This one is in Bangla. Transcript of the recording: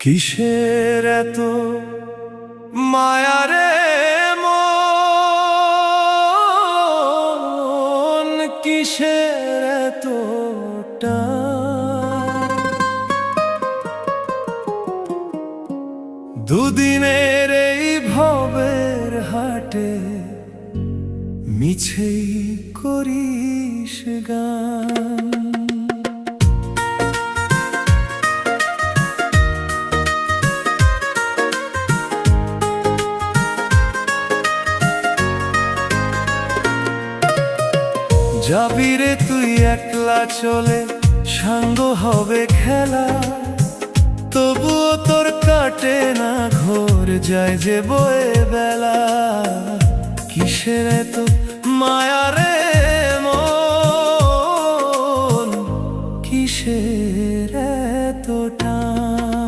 কিসের এত মায়া রে মন, কিসের এতটা দুদিনের এই ভবের হাটে মিছেই করিস গান। যাবি রে তুই একলা চলে, সাঙ্গ হবে খেলা, তবুও তোর কাটে না ঘোর, যায় যে বয়ে বেলা। কিসের এত মায়া রে